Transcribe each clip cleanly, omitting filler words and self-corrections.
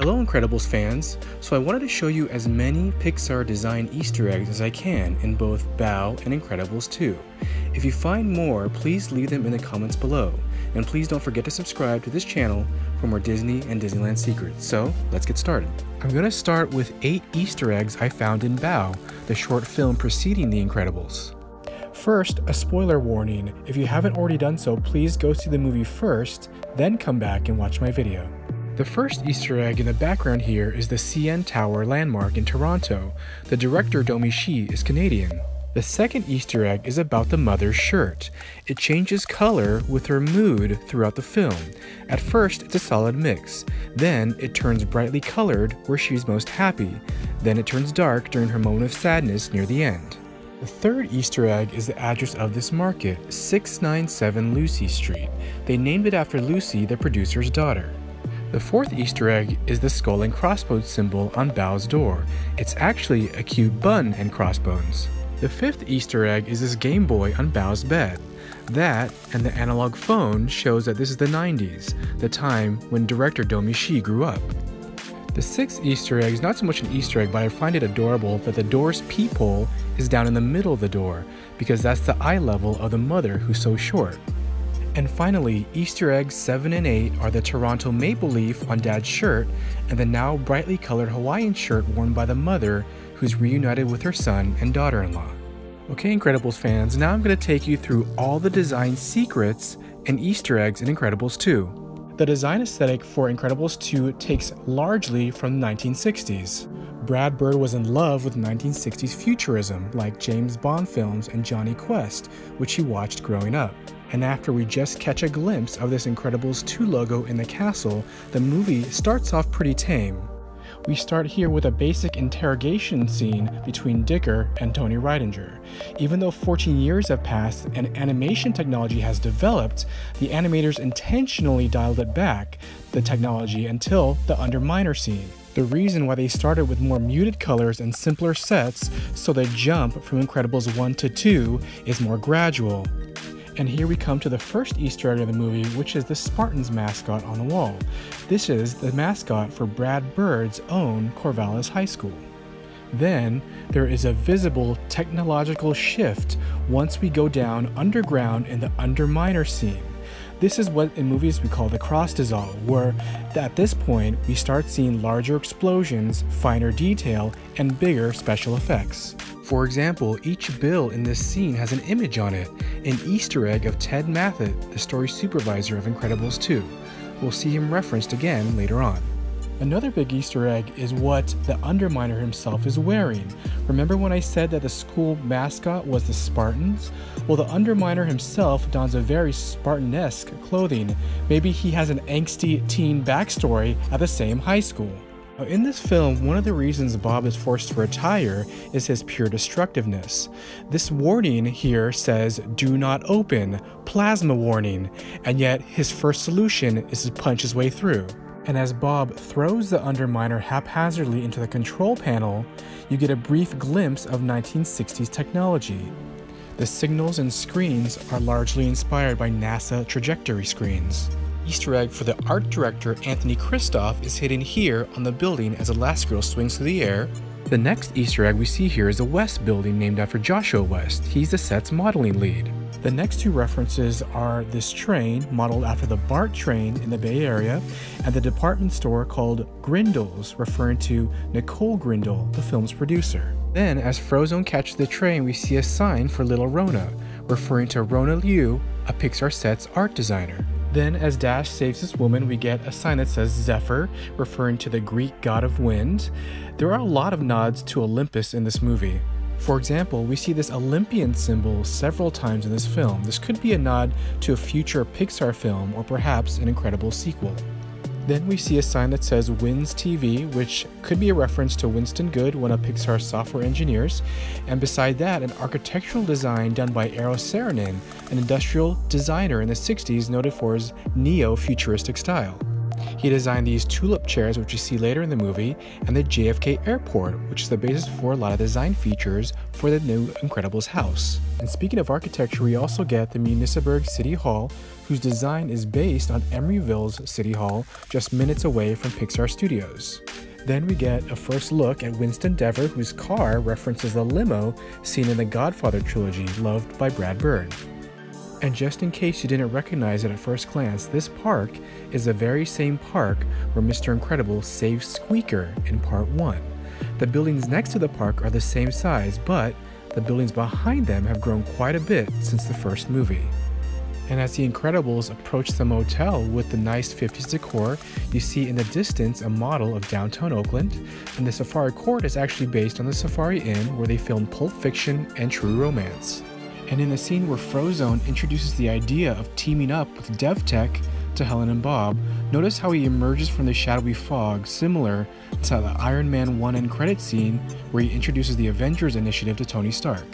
Hello Incredibles fans, so I wanted to show you as many Pixar design Easter eggs as I can in both Bao and Incredibles 2. If you find more, please leave them in the comments below, and please don't forget to subscribe to this channel for more Disney and Disneyland secrets. So let's get started. I'm going to start with 8 Easter eggs I found in Bao, the short film preceding The Incredibles. First, a spoiler warning. If you haven't already done so, please go see the movie first, then come back and watch my video. The first Easter egg in the background here is the CN Tower landmark in Toronto. The director Domee Shi is Canadian. The second Easter egg is about the mother's shirt. It changes color with her mood throughout the film. At first, it's a solid mix. Then, it turns brightly colored where she's most happy. Then it turns dark during her moment of sadness near the end. The third Easter egg is the address of this market, 697 Lucy Street. They named it after Lucy, the producer's daughter. The fourth Easter egg is the skull and crossbones symbol on Bao's door. It's actually a cute bun and crossbones. The fifth Easter egg is this Gameboy on Bao's bed. That and the analog phone shows that this is the 90s, the time when director Domee Shi grew up. The sixth Easter egg is not so much an Easter egg, but I find it adorable that the door's peephole is down in the middle of the door, because that's the eye level of the mother who's so short. And finally, Easter eggs 7 and 8 are the Toronto maple leaf on Dad's shirt and the now brightly colored Hawaiian shirt worn by the mother who's reunited with her son and daughter-in-law. Okay Incredibles fans, now I'm going to take you through all the design secrets and Easter eggs in Incredibles 2. The design aesthetic for Incredibles 2 takes largely from the 1960s. Brad Bird was in love with 1960s futurism like James Bond films and Jonny Quest, which he watched growing up. And after we just catch a glimpse of this Incredibles 2 logo in the castle, the movie starts off pretty tame. We start here with a basic interrogation scene between Dicker and Tony Ridinger. Even though 14 years have passed and animation technology has developed, the animators intentionally dialed it back, the technology, until the Underminer scene. The reason why they started with more muted colors and simpler sets, so the jump from Incredibles 1 to 2 is more gradual. And here we come to the first Easter egg of the movie, which is the Spartan's mascot on the wall. This is the mascot for Brad Bird's own Corvallis High School. Then, there is a visible technological shift once we go down underground in the Underminer scene. This is what in movies we call the cross dissolve, where at this point we start seeing larger explosions, finer detail, and bigger special effects. For example, each bill in this scene has an image on it, an Easter egg of Ted Mathit, the story supervisor of Incredibles 2. We'll see him referenced again later on. Another big Easter egg is what the Underminer himself is wearing. Remember when I said that the school mascot was the Spartans? Well, the Underminer himself dons a very Spartan-esque clothing. Maybe he has an angsty teen backstory at the same high school. Now, in this film, one of the reasons Bob is forced to retire is his pure destructiveness. This warning here says, "Do not open," plasma warning, and yet his first solution is to punch his way through. And as Bob throws the Underminer haphazardly into the control panel, you get a brief glimpse of 1960s technology. The signals and screens are largely inspired by NASA trajectory screens. Easter egg for the art director Anthony Christov is hidden here on the building as Elastigirl swings through the air. The next Easter egg we see here is the West building named after Joshua West. He's the set's modeling lead. The next two references are this train, modeled after the BART train in the Bay Area, and the department store called Grindle's, referring to Nicole Grindle, the film's producer. Then, as Frozone catches the train, we see a sign for Little Rona, referring to Rona Liu, a Pixar set's art designer. Then, as Dash saves this woman, we get a sign that says Zephyr, referring to the Greek god of wind. There are a lot of nods to Olympus in this movie. For example, we see this Olympian symbol several times in this film. This could be a nod to a future Pixar film or perhaps an Incredible sequel. Then we see a sign that says Wins TV, which could be a reference to Winston Good, one of Pixar's software engineers, and beside that, an architectural design done by Eero Saarinen, an industrial designer in the 60s noted for his neo-futuristic style. He designed these tulip chairs, which you see later in the movie, and the JFK Airport, which is the basis for a lot of design features for the new Incredibles house. And speaking of architecture, we also get the Municipalburg City Hall, whose design is based on Emeryville's City Hall, just minutes away from Pixar Studios. Then we get a first look at Winston Deaver, whose car references the limo seen in the Godfather trilogy, loved by Brad Bird. And just in case you didn't recognize it at first glance, this park is the very same park where Mr. Incredible saves Squeaker in Part 1. The buildings next to the park are the same size, but the buildings behind them have grown quite a bit since the first movie. And as the Incredibles approach the motel with the nice 50s decor, you see in the distance a model of downtown Oakland, and the Safari Court is actually based on the Safari Inn where they filmed Pulp Fiction and True Romance. And in the scene where Frozone introduces the idea of teaming up with DevTech to Helen and Bob, notice how he emerges from the shadowy fog, similar to the Iron Man 1 end credit scene where he introduces the Avengers Initiative to Tony Stark.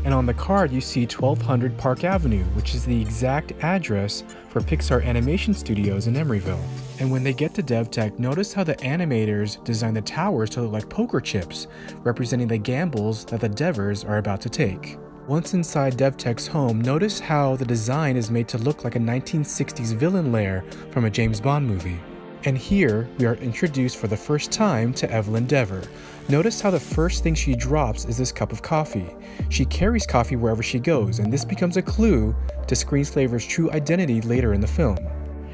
And on the card you see 1200 Park Avenue, which is the exact address for Pixar Animation Studios in Emeryville. And when they get to DevTech, notice how the animators design the towers to look like poker chips, representing the gambles that the Devers are about to take. Once inside DevTech's home, notice how the design is made to look like a 1960s villain lair from a James Bond movie. And here, we are introduced for the first time to Evelyn Deaver. Notice how the first thing she drops is this cup of coffee. She carries coffee wherever she goes, and this becomes a clue to Screenslaver's true identity later in the film.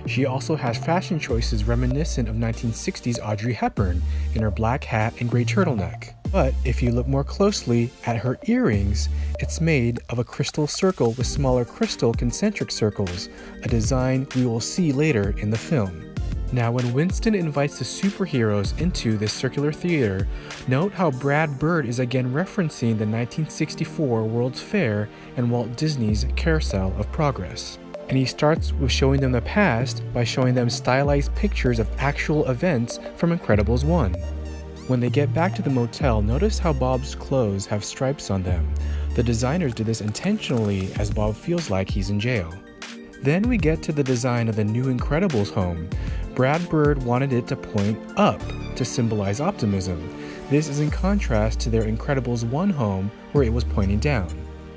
She also has fashion choices reminiscent of 1960s Audrey Hepburn in her black hat and gray turtleneck. But if you look more closely at her earrings, it's made of a crystal circle with smaller crystal concentric circles, a design we will see later in the film. Now, when Winston invites the superheroes into this circular theater, note how Brad Bird is again referencing the 1964 World's Fair and Walt Disney's Carousel of Progress. And he starts with showing them the past by showing them stylized pictures of actual events from Incredibles 1. When they get back to the motel, notice how Bob's clothes have stripes on them. The designers did this intentionally as Bob feels like he's in jail. Then we get to the design of the new Incredibles home. Brad Bird wanted it to point up to symbolize optimism. This is in contrast to their Incredibles 1 home where it was pointing down.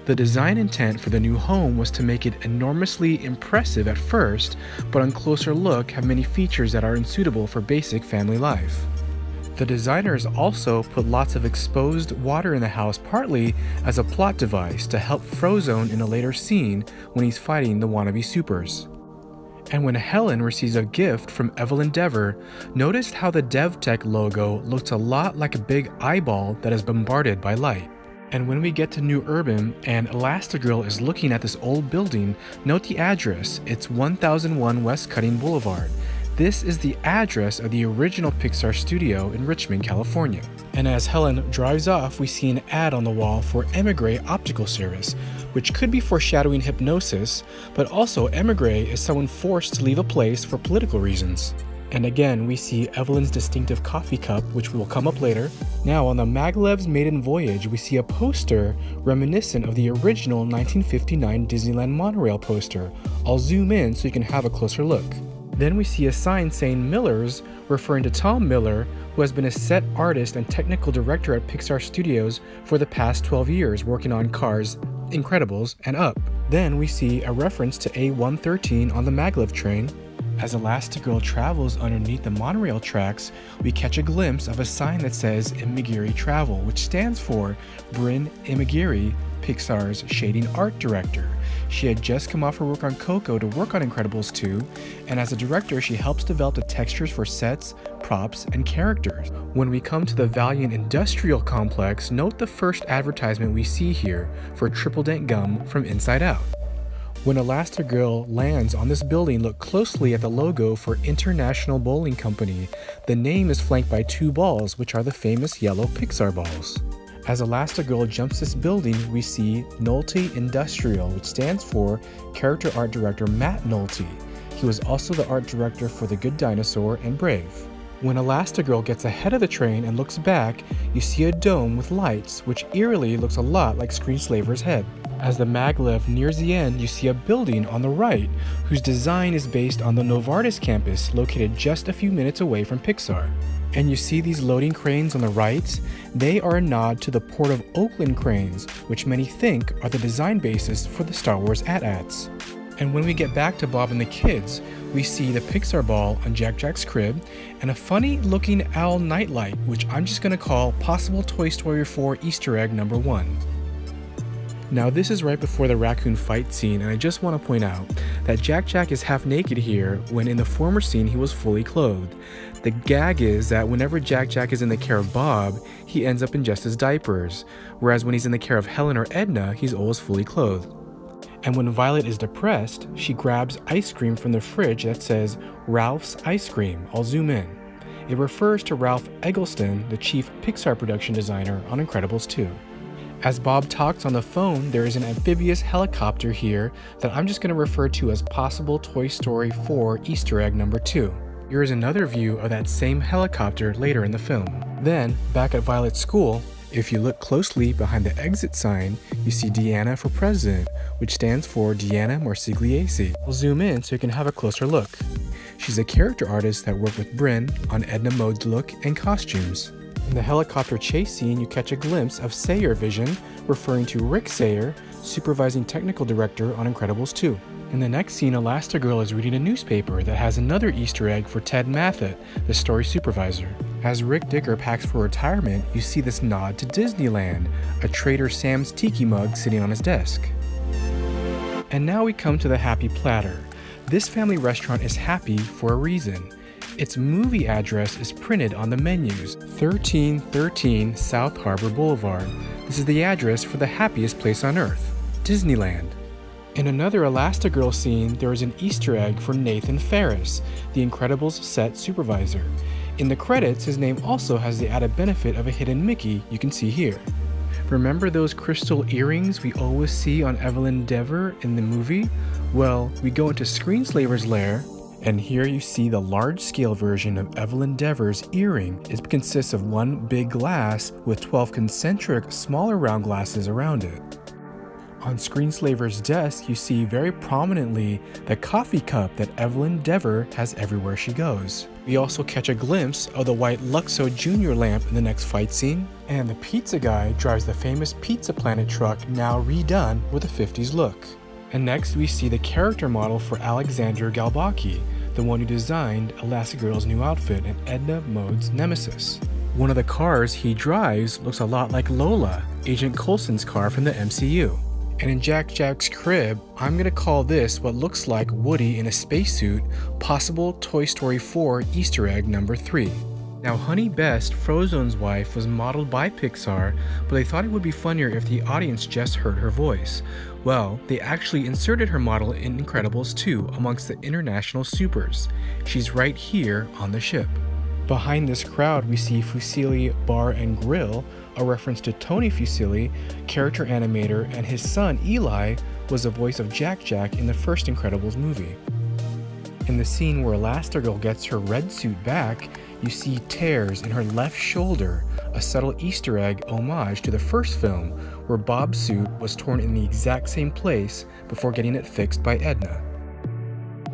The design intent for the new home was to make it enormously impressive at first, but on closer look have many features that are unsuitable for basic family life. The designers also put lots of exposed water in the house, partly as a plot device to help Frozone in a later scene when he's fighting the wannabe supers. And when Helen receives a gift from Evelyn Deaver, notice how the DevTech logo looks a lot like a big eyeball that is bombarded by light. And when we get to New Urban and Elastigirl is looking at this old building, note the address. It's 1001 West Cutting Boulevard. This is the address of the original Pixar studio in Richmond, California. And as Helen drives off, we see an ad on the wall for Emigre Optical Service, which could be foreshadowing hypnosis, but also Emigre is someone forced to leave a place for political reasons. And again, we see Evelyn's distinctive coffee cup, which will come up later. Now, on the Maglev's maiden voyage, we see a poster reminiscent of the original 1959 Disneyland Monorail poster. I'll zoom in so you can have a closer look. Then we see a sign saying Miller's, referring to Tom Miller, who has been a set artist and technical director at Pixar Studios for the past 12 years, working on Cars, Incredibles, and Up. Then we see a reference to A113 on the Maglev train. As Elastigirl travels underneath the monorail tracks, we catch a glimpse of a sign that says Imagire Travel, which stands for Bryn Imagire, Pixar's shading art director. She had just come off her work on Coco to work on Incredibles 2, and as a director she helps develop the textures for sets, props, and characters. When we come to the Valiant Industrial Complex, note the first advertisement we see here for Triple Dent Gum from Inside Out. When Elastigirl lands on this building, look closely at the logo for International Bowling Company. The name is flanked by two balls, which are the famous yellow Pixar balls. As Elastigirl jumps this building, we see Nolte Industrial, which stands for character art director Matt Nolte. He was also the art director for The Good Dinosaur and Brave. When Elastigirl gets ahead of the train and looks back, you see a dome with lights, which eerily looks a lot like Screenslaver's head. As the maglev nears the end, you see a building on the right, whose design is based on the Novartis campus located just a few minutes away from Pixar. And you see these loading cranes on the right? They are a nod to the Port of Oakland cranes, which many think are the design basis for the Star Wars AT-ATs. And when we get back to Bob and the kids, we see the Pixar ball on Jack-Jack's crib, and a funny looking owl nightlight, which I'm just going to call possible Toy Story 4 Easter egg number 1. Now this is right before the raccoon fight scene, and I just want to point out that Jack-Jack is half naked here when in the former scene he was fully clothed. The gag is that whenever Jack-Jack is in the care of Bob, he ends up in just his diapers, whereas when he's in the care of Helen or Edna, he's always fully clothed. And when Violet is depressed, she grabs ice cream from the fridge that says Ralph's Ice Cream. I'll zoom in. It refers to Ralph Eggleston, the chief Pixar production designer on Incredibles 2. As Bob talks on the phone, there is an amphibious helicopter here that I'm just going to refer to as possible Toy Story 4 Easter egg number 2. Here is another view of that same helicopter later in the film. Then, back at Violet's school, if you look closely behind the exit sign, you see Deanna for President, which stands for Deanna Marsigliese. We'll zoom in so you can have a closer look. She's a character artist that worked with Bryn on Edna Mode's look and costumes. In the helicopter chase scene, you catch a glimpse of Sayre vision, referring to Rick Sayre, supervising technical director on Incredibles 2. In the next scene, Elastigirl is reading a newspaper that has another Easter egg for Ted Mathot, the story supervisor. As Rick Dicker packs for retirement, you see this nod to Disneyland, a Trader Sam's tiki mug sitting on his desk. And now we come to the Happy Platter. This family restaurant is happy for a reason. Its movie address is printed on the menus, 1313 South Harbor Boulevard. This is the address for the happiest place on earth, Disneyland. In another Elastigirl scene, there is an Easter egg for Nathan Farris, the Incredibles set supervisor. In the credits, his name also has the added benefit of a hidden Mickey you can see here. Remember those crystal earrings we always see on Evelyn Deaver in the movie? Well, we go into Screenslaver's lair, and here you see the large-scale version of Evelyn Deaver's earring. It consists of one big glass with 12 concentric smaller round glasses around it. On Screenslaver's desk, you see very prominently the coffee cup that Evelyn Deaver has everywhere she goes. We also catch a glimpse of the white Luxo Jr lamp in the next fight scene, and the pizza guy drives the famous Pizza Planet truck, now redone with a 50s look. And next we see the character model for Alexander Galbaki, the one who designed Elastigirl's new outfit and Edna Mode's nemesis. One of the cars he drives looks a lot like Lola, Agent Coulson's car from the MCU. And in Jack-Jack's crib, I'm going to call this what looks like Woody in a spacesuit, possible Toy Story 4 Easter egg number 3. Now Honey Best, Frozone's wife, was modeled by Pixar, but they thought it would be funnier if the audience just heard her voice. Well, they actually inserted her model in Incredibles 2 amongst the international supers. She's right here on the ship. Behind this crowd, we see Fusilli Bar and Grill, a reference to Tony Fusilli, character animator, and his son Eli was the voice of Jack-Jack in the first Incredibles movie. In the scene where Elastigirl gets her red suit back, you see tears in her left shoulder, a subtle Easter egg homage to the first film, where Bob's suit was torn in the exact same place before getting it fixed by Edna.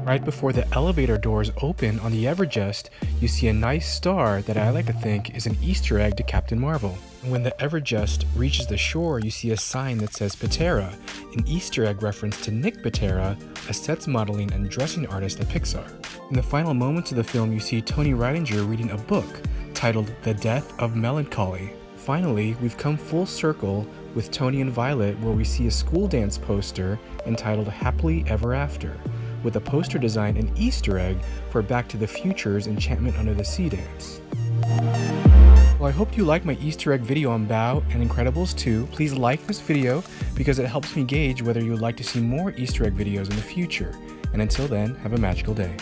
Right before the elevator doors open on the Everjust, you see a nice star that I like to think is an Easter egg to Captain Marvel. And when the Everjust reaches the shore, you see a sign that says Patera, an Easter egg reference to Nick Patera, a sets modeling and dressing artist at Pixar. In the final moments of the film, you see Tony Ridinger reading a book titled The Death of Melancholy. Finally, we've come full circle with Tony and Violet, where we see a school dance poster entitled Happily Ever After, with a poster design and Easter egg for Back to the Future's Enchantment Under the Sea dance. Well, I hope you liked my Easter egg video on Bao and Incredibles 2. Please like this video because it helps me gauge whether you would like to see more Easter egg videos in the future. And until then, have a magical day.